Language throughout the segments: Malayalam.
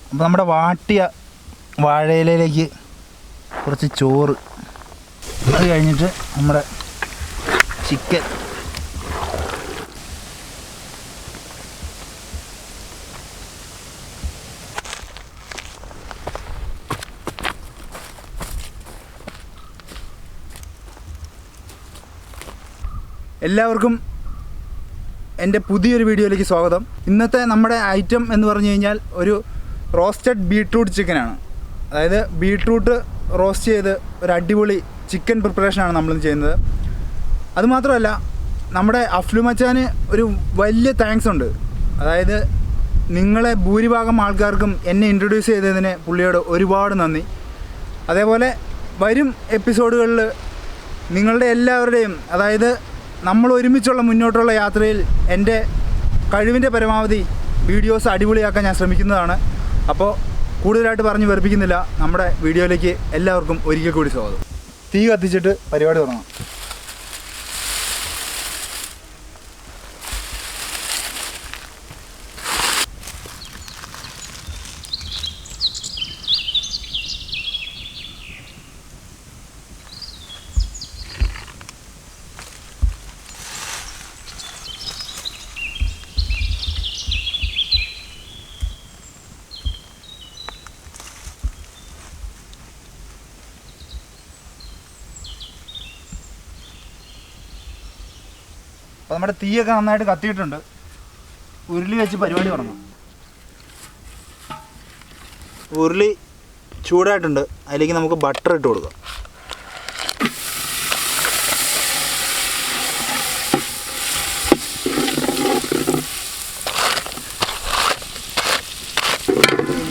അപ്പോൾ നമ്മുടെ വാട്ടിയ വാഴയിലയിലേക്ക് കുറച്ച് ചോറ്, അത് കഴിഞ്ഞിട്ട് നമ്മുടെ ചിക്കൻ, എല്ലാവർക്കും എൻ്റെ പുതിയൊരു വീഡിയോയിലേക്ക് സ്വാഗതം. ഇന്നത്തെ നമ്മുടെ ഐറ്റം എന്ന് പറഞ്ഞു കഴിഞ്ഞാൽ ഒരു റോസ്റ്റഡ് ബീട്രൂട്ട് ചിക്കനാണ്. അതായത് ബീട്രൂട്ട് റോസ്റ്റ് ചെയ്ത് ഒരു അടിപൊളി ചിക്കൻ പ്രിപ്പറേഷനാണ് നമ്മളിന്ന് ചെയ്യുന്നത്. അതുമാത്രമല്ല, നമ്മുടെ അഫ്ലു മച്ചാന് ഒരു വലിയ താങ്ക്സ് ഉണ്ട്. അതായത് നിങ്ങളെ ഭൂരിഭാഗം ആൾക്കാർക്കും എന്നെ ഇൻട്രൊഡ്യൂസ് ചെയ്തതിന് പുള്ളിയോട് ഒരുപാട് നന്ദി. അതേപോലെ വരും എപ്പിസോഡുകളിൽ നിങ്ങളുടെ എല്ലാവരുടെയും, അതായത് നമ്മൾ ഒരുമിച്ചുള്ള മുന്നോട്ടുള്ള യാത്രയിൽ എൻ്റെ കഴിവിൻ്റെ പരമാവധി വീഡിയോസ് അടിപൊളിയാക്കാൻ ഞാൻ ശ്രമിക്കുന്നതാണ്. അപ്പോൾ കൂടുതലായിട്ട് പറഞ്ഞ് വെറുപ്പിക്കുന്നില്ല, നമ്മുടെ വീഡിയോയിലേക്ക് എല്ലാവർക്കും ഒരിക്കൽ കൂടി സ്വാഗതം. തീ കത്തിച്ചിട്ട് പരിപാടി തുടങ്ങാം. അപ്പോൾ നമ്മുടെ തീയൊക്കെ നന്നായിട്ട് കത്തിയിട്ടുണ്ട്. ഉരുളി വെച്ച് പരിപാടി തുടങ്ങാം. ഉരുളി ചൂടായിട്ടുണ്ട്, അതിലേക്ക് നമുക്ക് ബട്ടർ ഇട്ട് കൊടുക്കാം.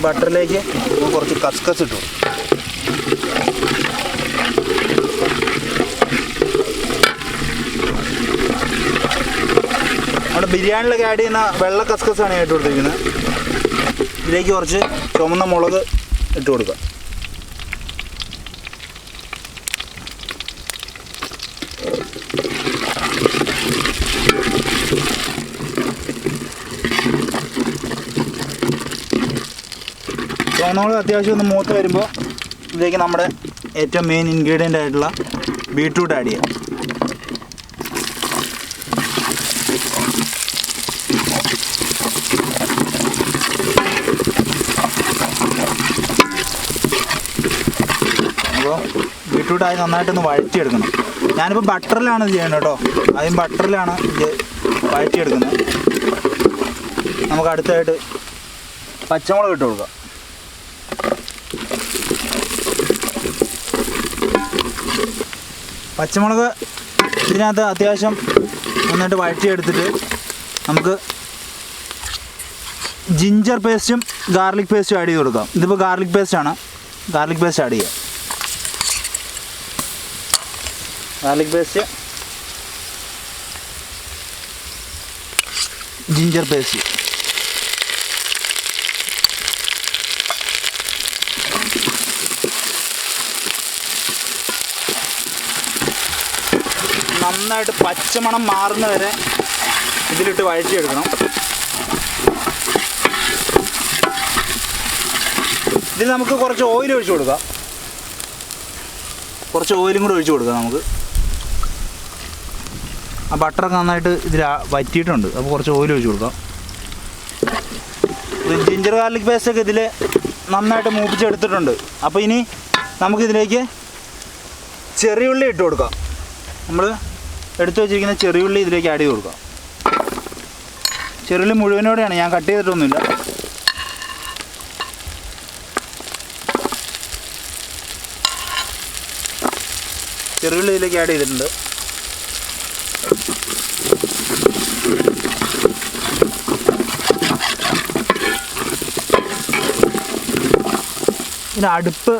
ബട്ടറിലേക്ക് കുറച്ച് കസ്കസ് ഇട്ട് കൊടുക്കും. നമ്മുടെ ബിരിയാണിയിലൊക്കെ ആഡ് ചെയ്യുന്ന വെള്ള കസ്കസാണ് ഇട്ട് കൊടുത്തിരിക്കുന്നത്. ഇതിലേക്ക് കുറച്ച് ചുമന്ന മുളക് ഇട്ട് കൊടുക്കുക. ചുവന്ന മുളക് അത്യാവശ്യം ഒന്ന് മൂത്ത് വരുമ്പോൾ ഇതിലേക്ക് നമ്മുടെ ഏറ്റവും മെയിൻ ഇൻഗ്രീഡിയൻ്റ് ആയിട്ടുള്ള ബീട്രൂട്ട് ആഡ് ചെയ്യാം. അപ്പോൾ ബീട്രൂട്ട് ആയി നന്നായിട്ടൊന്ന് വഴറ്റിയെടുക്കണം. ഞാനിപ്പോൾ ബട്ടറിലാണ് ഇത് ചെയ്യുന്നത് കേട്ടോ. ആദ്യം ബട്ടറിലാണ് ഇത് വഴറ്റിയെടുക്കുന്നത്. നമുക്ക് അടുത്തായിട്ട് പച്ചമുളക് ഇട്ട് കൊടുക്കാം. പച്ചമുളക് ഇതിനകത്ത് അത്യാവശ്യം നന്നായിട്ട് വഴറ്റിയെടുത്തിട്ട് നമുക്ക് ജിഞ്ചർ പേസ്റ്റും ഗാർലിക് പേസ്റ്റും ആഡ് ചെയ്ത് കൊടുക്കാം. ഇതിപ്പോൾ ഗാർലിക് പേസ്റ്റാണ്, ഗാർലിക് പേസ്റ്റ് ആഡ് ചെയ്യാം. ഗാർലിക് പേസ്റ്റ്, ജിഞ്ചർ പേസ്റ്റ്, നന്നായിട്ട് പച്ചമണം മാറുന്ന വരെ ഇതിലിട്ട് വഴറ്റിയെടുക്കണം. ഇതിൽ നമുക്ക് കുറച്ച് ഓയിൽ ഒഴിച്ച് കൊടുക്കാം. കുറച്ച് ഓയിലും കൂടെ ഒഴിച്ച് കൊടുക്കാം നമുക്ക്. ആ ബട്ടറൊക്കെ നന്നായിട്ട് ഇതിൽ വറ്റിയിട്ടുണ്ട്, അപ്പോൾ കുറച്ച് ഓയിൽ ഒഴിച്ച് കൊടുക്കാം. ജിഞ്ചർ ഗാർലിക് പേസ്റ്റൊക്കെ ഇതിൽ നന്നായിട്ട് മൂപ്പിച്ചെടുത്തിട്ടുണ്ട്. അപ്പോൾ ഇനി നമുക്കിതിലേക്ക് ചെറിയുള്ളി ഇട്ട് കൊടുക്കാം. നമ്മൾ എടുത്തു വച്ചിരിക്കുന്ന ചെറിയുള്ളി ഇതിലേക്ക് ആഡ് ചെയ്ത് കൊടുക്കാം. ചെറിയുള്ളി മുഴുവനോടെയാണ്, ഞാൻ കട്ട് ചെയ്തിട്ടൊന്നുമില്ല. ചെറിയുള്ളി ഇതിലേക്ക് ആഡ് ചെയ്തിട്ടുണ്ട്. ഇതിന് അടുപ്പ്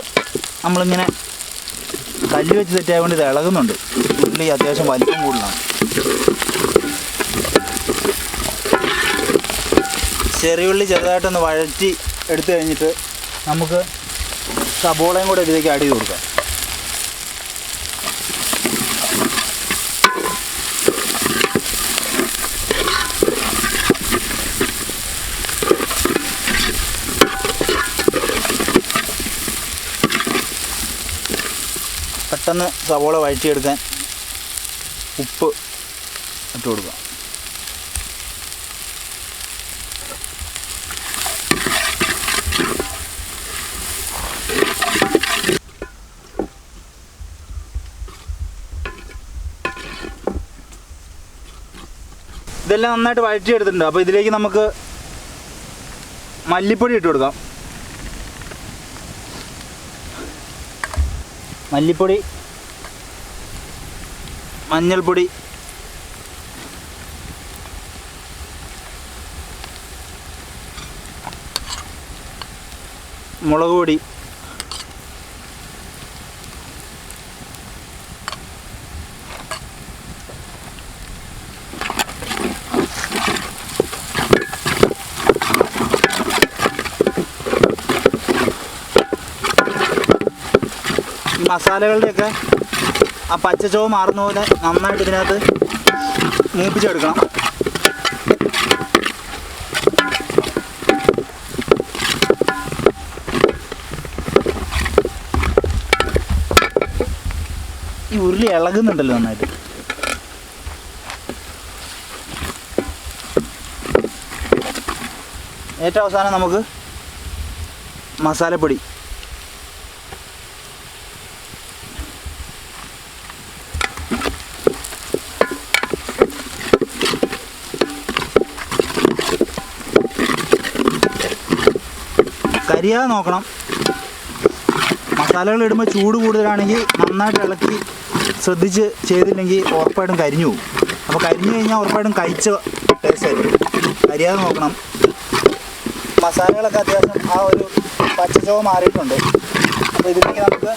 നമ്മളിങ്ങനെ കല്ല് വെച്ച് സെറ്റായതുകൊണ്ട് ഇത് ഇളകുന്നുണ്ട്. ഉള്ളി അത്യാവശ്യം വലിപ്പം കൂടുതലാണ്. ചെറിയുള്ളി ചെറുതായിട്ടൊന്ന് വഴറ്റി എടുത്തു കഴിഞ്ഞിട്ട് നമുക്ക് സബോളയും കൂടെ ഇതിലേക്ക് ആഡ് ചെയ്ത് കൊടുക്കാം. പെട്ടെന്ന് സവോള വഴറ്റിയെടുക്കാൻ ഉപ്പ് ഇട്ട് കൊടുക്കാം. ഇതെല്ലാം നന്നായിട്ട് വഴറ്റിയെടുത്തിട്ടുണ്ട്. അപ്പോൾ ഇതിലേക്ക് നമുക്ക് മല്ലിപ്പൊടി ഇട്ട് കൊടുക്കാം. മല്ലിപ്പൊടി, മഞ്ഞൾപ്പൊടി, മുളക് പൊടി, മസാലകളുടെയൊക്കെ ആ പച്ചച്ചോവ് മാറുന്ന പോലെ നന്നായിട്ട് ഇതിനകത്ത് മൂപ്പിച്ചെടുക്കണം. ഈ ഉരുളി ഇളകുന്നുണ്ടല്ലോ നന്നായിട്ട്. ഏറ്റവും അവസാനം നമുക്ക് മസാലപ്പൊടി, കരിയാതെ നോക്കണം. മസാലകൾ ഇടുമ്പോൾ ചൂട് കൂടുതലാണെങ്കിൽ നന്നായിട്ട് ഇളക്കി ശ്രദ്ധിച്ച് ചെയ്തില്ലെങ്കിൽ ഉറപ്പായിട്ടും കരിഞ്ഞു പോകും. അപ്പോൾ കരിഞ്ഞു കഴിഞ്ഞാൽ ഉറപ്പായിട്ടും കഴിച്ച ടേസ്റ്റ് ആയിരിക്കും. കരിയാതെ നോക്കണം. മസാലകളൊക്കെ അത്യാവശ്യം ആ ഒരു പച്ചച്ചോവ മാറിയിട്ടുണ്ട്. അപ്പോൾ ഇതിലേക്ക് നമുക്ക്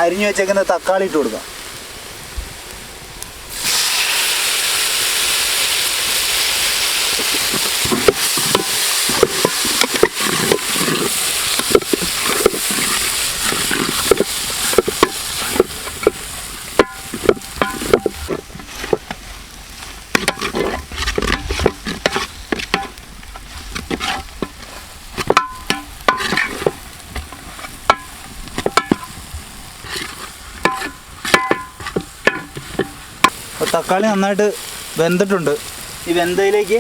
അരിഞ്ഞു വെച്ചേക്കുന്ന തക്കാളി ഇട്ട് കൊടുക്കാം. തക്കാളി നന്നായിട്ട് വെന്തിട്ടുണ്ട്. ഈ വെന്തയിലേക്ക്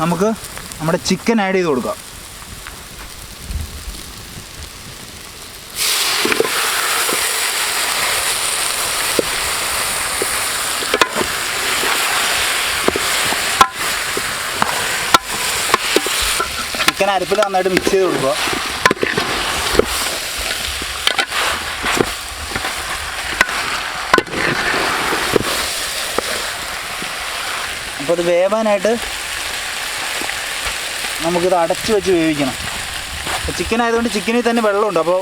നമുക്ക് നമ്മുടെ ചിക്കൻ ആഡ് ചെയ്ത് കൊടുക്കാം. ചിക്കൻ അരപ്പിൽ നന്നായിട്ട് മിക്സ് ചെയ്ത് കൊടുക്കുക. അപ്പോൾ അത് വേവാനായിട്ട് നമുക്കിത് അടച്ചു വെച്ച് വേവിക്കണം. അപ്പോൾ ചിക്കൻ ആയതുകൊണ്ട് ചിക്കനിൽ തന്നെ വെള്ളമുണ്ട്. അപ്പോൾ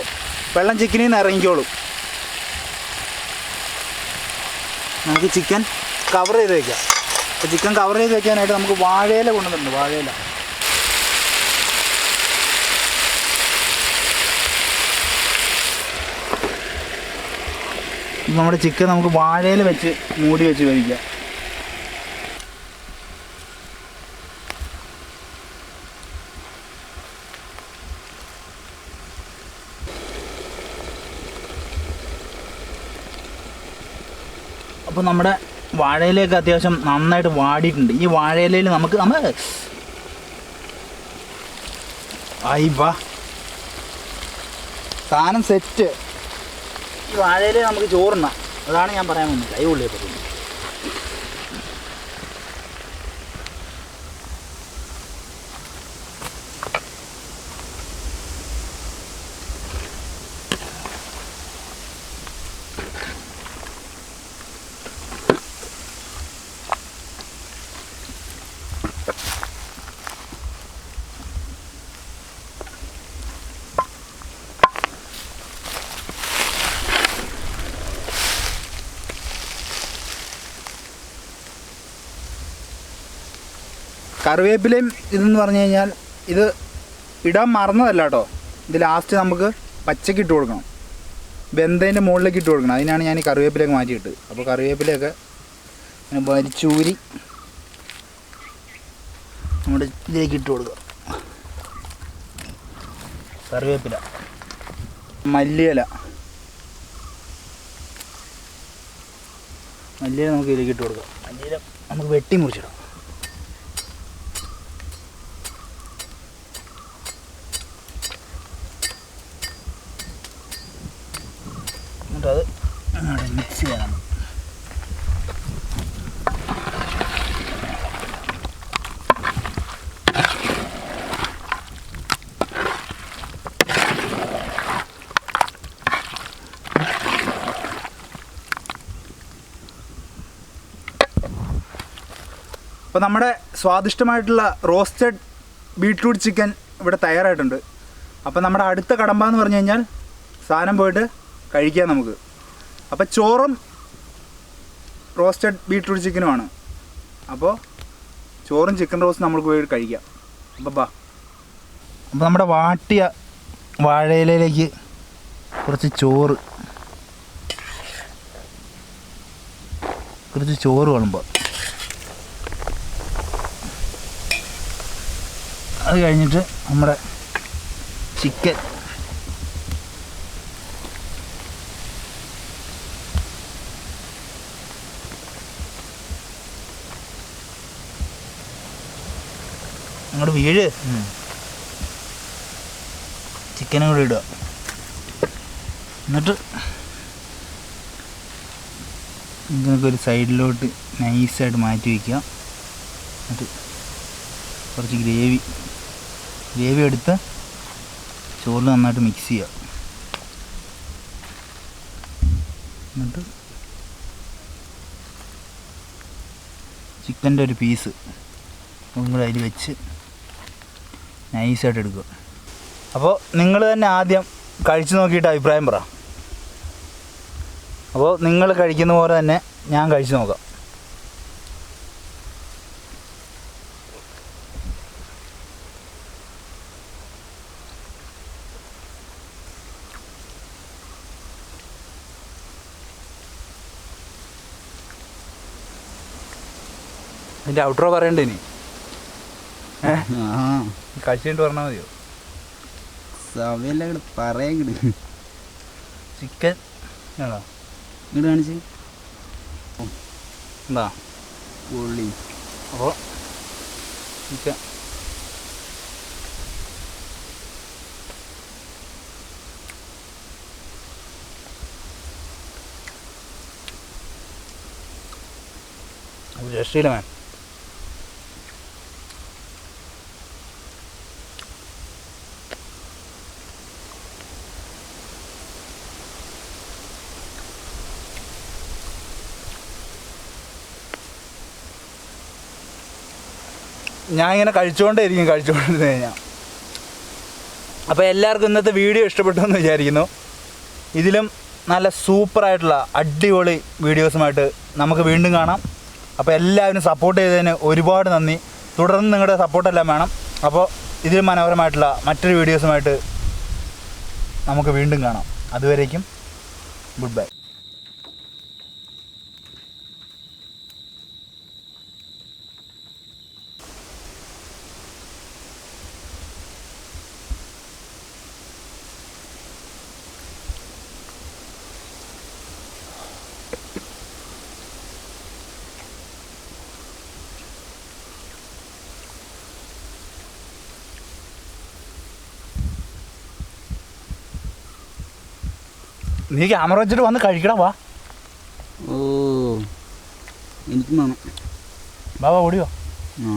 വെള്ളം ചിക്കനിൽ നിന്ന് ഇറങ്ങിക്കോളും. നമുക്ക് ചിക്കൻ കവർ ചെയ്ത് വയ്ക്കാം. അപ്പോൾ ചിക്കൻ കവർ ചെയ്ത് വയ്ക്കാനായിട്ട് നമുക്ക് വാഴയില കൊണ്ടുവന്നിട്ടുണ്ട്. വാഴയില നമ്മുടെ ചിക്കൻ നമുക്ക് വാഴയില വെച്ച് മൂടി വെച്ച് വേവിക്കാം. അപ്പോൾ നമ്മുടെ വാഴയിലയൊക്കെ അത്യാവശ്യം നന്നായിട്ട് വാടിയിട്ടുണ്ട്. ഈ വാഴയിലയിൽ നമുക്ക് വാ സാധനം സെറ്റ്. ഈ വാഴയില നമുക്ക് ചോറുണ്ണാം. അതാണ് ഞാൻ പറയാൻ വന്നത്. കൈ ഉള്ളിയെ പറ്റും. കറിവേപ്പിലയും ഇതെന്ന് പറഞ്ഞു കഴിഞ്ഞാൽ ഇത് ഇടാൻ മറന്നതല്ല കേട്ടോ. ഇത് ലാസ്റ്റ് നമുക്ക് പച്ചക്ക് ഇട്ട് കൊടുക്കണം. വെന്തതിൻ്റെ മുകളിലേക്ക് ഇട്ട് കൊടുക്കണം. അതിനാണ് ഞാൻ ഈ കറിവേപ്പിലയൊക്കെ മാറ്റിയിട്ട്. അപ്പോൾ കറിവേപ്പിലയൊക്കെ വലിച്ചൂരി നമ്മുടെ ഇതിലേക്ക് ഇട്ട് കൊടുക്കുക. കറിവേപ്പില, മല്ലിയില, മല്ലിയില നമുക്ക് ഇതിലേക്ക് ഇട്ട് കൊടുക്കാം. മല്ലിയില നമുക്ക് വെട്ടി മുറിച്ചിടാം. എന്നിട്ടത് മിക്സ് ചെയ്യണം. അപ്പോൾ നമ്മുടെ സ്വാദിഷ്ടമായിട്ടുള്ള റോസ്റ്റഡ് ബീട്രൂട്ട് ചിക്കൻ ഇവിടെ തയ്യാറായിട്ടുണ്ട്. അപ്പോൾ നമ്മുടെ അടുത്ത കടമ്പ എന്ന് പറഞ്ഞു കഴിഞ്ഞാൽ സാധനം പോയിട്ട് കഴിക്കാം നമുക്ക്. അപ്പോൾ ചോറും റോസ്റ്റഡ് ബീട്രൂട്ട് ചിക്കനുമാണ്. അപ്പോൾ ചോറും ചിക്കൻ റോസ്റ്റ് നമുക്ക് പോയി കഴിക്കാം. അപ്പോൾ ബാ. അപ്പോൾ നമ്മുടെ വാട്ടിയ വാഴയിലയിലേക്ക് കുറച്ച് ചോറ് വിളമ്പുക. അത് കഴിഞ്ഞിട്ട് നമ്മുടെ ചിക്കൻ അങ്ങോട്ട് വീഴ്. ചിക്കനും കൂടി ഇടുക. എന്നിട്ട് ഇങ്ങനൊക്കെ ഒരു സൈഡിലോട്ട് നൈസായിട്ട് മാറ്റി വയ്ക്കുക. എന്നിട്ട് കുറച്ച് ഗ്രേവി എടുത്ത് ചോറിൽ നന്നായിട്ട് മിക്സ് ചെയ്യുക. എന്നിട്ട് ചിക്കൻ്റെ ഒരു പീസ് നമ്മൾ അതിൽ വെച്ച് നൈസായിട്ട് എടുക്കുക. അപ്പോൾ നിങ്ങൾ തന്നെ ആദ്യം കഴിച്ചു നോക്കിയിട്ട് അഭിപ്രായം പറ. അപ്പോൾ നിങ്ങൾ കഴിക്കുന്ന പോലെ തന്നെ ഞാൻ കഴിച്ചു നോക്കാം. ഇതിൻ്റെ ഔട്ട്രോ പറയണ്ടേ ഇനി? കഴിച്ചിട്ട് പറഞ്ഞാൽ മതിയോ? സമയല്ല പറയാ. ചിക്കൻ ആണോ ഇങ്ങോട്ട് കാണിച്ച് എന്താ ഉള്ളി. അപ്പോൾ ചിക്കൻ രക്ഷയില്ല മാൻ. ഞാൻ ഇങ്ങനെ കഴിച്ചുകൊണ്ടിരുന്നു കഴിഞ്ഞാൽ. അപ്പോൾ എല്ലാവർക്കും ഇന്നത്തെ വീഡിയോ ഇഷ്ടപ്പെട്ടു എന്ന് വിചാരിക്കുന്നു. ഇതിലും നല്ല സൂപ്പറായിട്ടുള്ള അടിപൊളി വീഡിയോസുമായിട്ട് നമുക്ക് വീണ്ടും കാണാം. അപ്പോൾ എല്ലാവരും സപ്പോർട്ട് ചെയ്തതിന് ഒരുപാട് നന്ദി. തുടർന്ന് നിങ്ങളുടെ സപ്പോർട്ടെല്ലാം വേണം. അപ്പോൾ ഇതിലും മനോഹരമായിട്ടുള്ള മറ്റൊരു വീഡിയോസുമായിട്ട് നമുക്ക് വീണ്ടും കാണാം. അതുവരേക്കും ഗുഡ് ബൈ. നീ ക്യാമറ വെച്ചിട്ട് വന്ന് കഴിക്കടാ. വാ. ഓ എനിക്കും വേണം. വാ ഓടിയോ. ആ